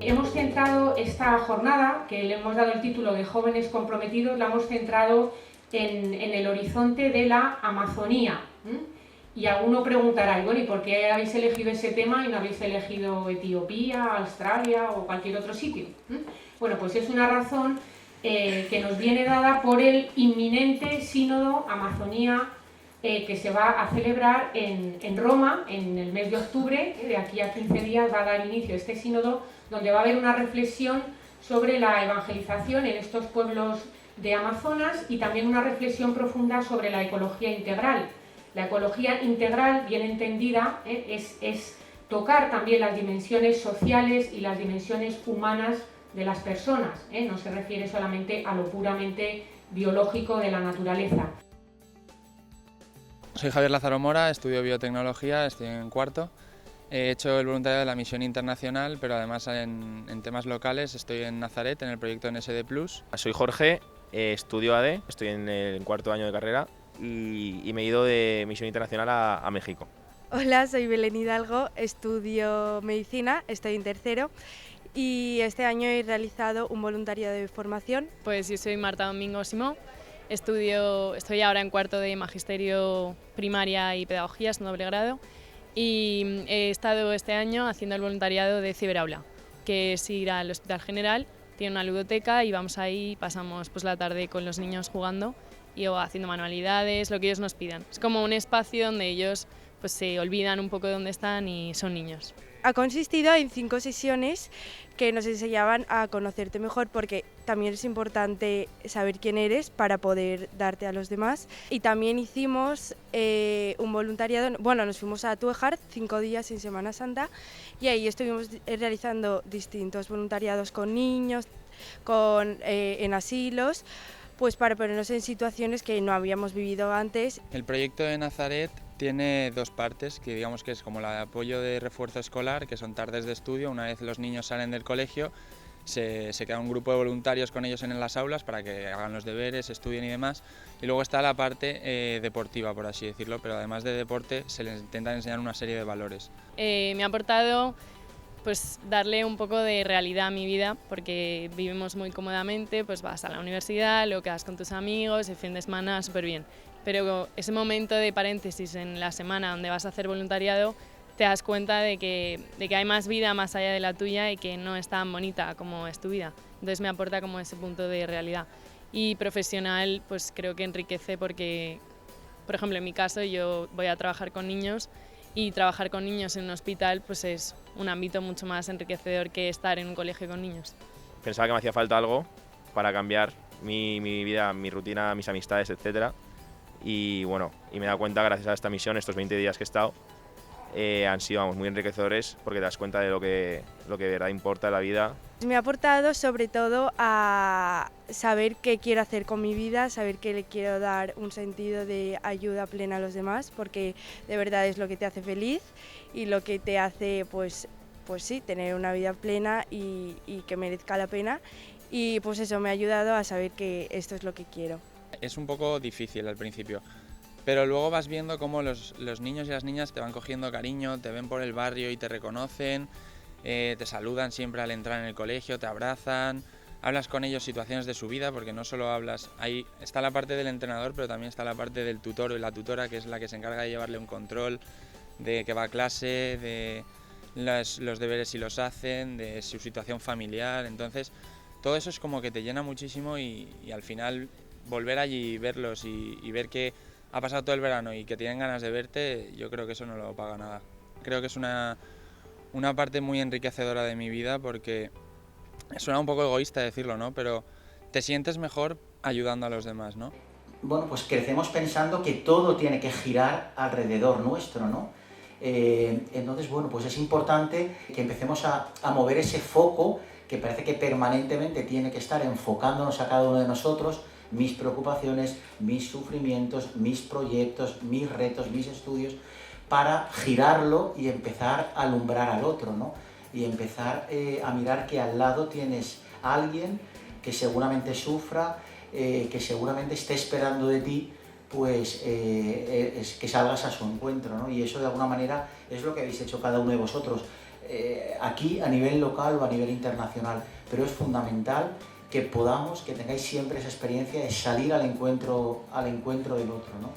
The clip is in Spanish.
hemos centrado esta jornada, que le hemos dado el título de Jóvenes Comprometidos, la hemos centrado en el horizonte de la Amazonía. Y alguno preguntará, bueno, ¿y por qué habéis elegido ese tema y no habéis elegido Etiopía, Australia o cualquier otro sitio? Bueno, pues es una razón que nos viene dada por el inminente Sínodo Amazonía que se va a celebrar en Roma en el mes de octubre. De aquí a 15 días va a dar inicio este sínodo, donde va a haber una reflexión sobre la evangelización en estos pueblos de Amazonas y también una reflexión profunda sobre la ecología integral. La ecología integral, bien entendida, es tocar también las dimensiones sociales y las dimensiones humanas de las personas, no se refiere solamente a lo puramente biológico de la naturaleza. Soy Javier Lázaro Mora, estudio biotecnología, estoy en cuarto. He hecho el voluntariado de la misión internacional, pero además en temas locales estoy en Nazaret, en el proyecto NSD+. Soy Jorge, estudio AD, estoy en el cuarto año de carrera y me he ido de misión internacional a México. Hola, soy Belén Hidalgo, estudio medicina, estoy en tercero y este año he realizado un voluntariado de formación. Pues yo soy Marta Domingo Simó, estoy ahora en cuarto de Magisterio Primaria y Pedagogía, es un doble grado, y he estado este año haciendo el voluntariado de Ciberaula, que es ir al Hospital General, tiene una ludoteca y vamos ahí, pasamos pues la tarde con los niños jugando y haciendo manualidades, lo que ellos nos pidan. Es como un espacio donde ellos pues se olvidan un poco de dónde están y son niños. Ha consistido en 5 sesiones que nos enseñaban a conocerte mejor, porque también es importante saber quién eres para poder darte a los demás. Y también hicimos un voluntariado, nos fuimos a Túejar 5 días en Semana Santa y ahí estuvimos realizando distintos voluntariados con niños, en asilos, pues para ponernos en situaciones que no habíamos vivido antes. El proyecto de Nazaret tiene dos partes, que digamos que es como la de apoyo de refuerzo escolar, que son tardes de estudio. Una vez los niños salen del colegio, se queda un grupo de voluntarios con ellos en las aulas para que hagan los deberes, estudien y demás. Y luego está la parte deportiva, por así decirlo, pero además de deporte se les intenta enseñar una serie de valores. Me ha aportado pues darle un poco de realidad a mi vida, porque vivimos muy cómodamente, pues vas a la universidad, lo quedas con tus amigos, el fin de semana súper bien. Pero ese momento de paréntesis en la semana donde vas a hacer voluntariado, te das cuenta de que hay más vida más allá de la tuya y que no es tan bonita como es tu vida. Entonces me aporta como ese punto de realidad. Y profesional, pues creo que enriquece porque, por ejemplo, en mi caso yo voy a trabajar con niños y trabajar con niños en un hospital pues es un ámbito mucho más enriquecedor que estar en un colegio con niños. Pensaba que me hacía falta algo para cambiar mi vida, mi rutina, mis amistades, etcétera. Y me he dado cuenta, gracias a esta misión, estos 20 días que he estado, han sido muy enriquecedores, porque te das cuenta de lo que de verdad importa en la vida. Me ha aportado sobre todo a saber qué quiero hacer con mi vida, saber que le quiero dar un sentido de ayuda plena a los demás, porque de verdad es lo que te hace feliz y lo que te hace pues sí, tener una vida plena y que merezca la pena. Y pues eso me ha ayudado a saber que esto es lo que quiero. Es un poco difícil al principio, pero luego vas viendo cómo los niños y las niñas te van cogiendo cariño, te ven por el barrio y te reconocen, te saludan siempre al entrar en el colegio, te abrazan, hablas con ellos situaciones de su vida, porque no solo hablas, ahí está la parte del entrenador, pero también está la parte del tutor o la tutora, que es la que se encarga de llevarle un control de que va a clase, de los deberes si los hacen, de su situación familiar. Entonces todo eso es como que te llena muchísimo y al final volver allí y verlos y ver que ha pasado todo el verano y que tienen ganas de verte, yo creo que eso no lo paga nada. Creo que es una parte muy enriquecedora de mi vida, porque suena un poco egoísta decirlo, ¿no? Pero te sientes mejor ayudando a los demás, ¿no? Bueno, pues crecemos pensando que todo tiene que girar alrededor nuestro, ¿no? Entonces, pues es importante que empecemos a mover ese foco que parece que permanentemente tiene que estar enfocándonos a cada uno de nosotros, mis preocupaciones, mis sufrimientos, mis proyectos, mis retos, mis estudios, para girarlo y empezar a alumbrar al otro, ¿no? Y empezar a mirar que al lado tienes a alguien que seguramente sufra, que seguramente esté esperando de ti, pues es que salgas a su encuentro, ¿no? Y eso de alguna manera es lo que habéis hecho cada uno de vosotros. aquí a nivel local o a nivel internacional, pero es fundamental que tengáis siempre esa experiencia de salir al encuentro del otro, ¿no?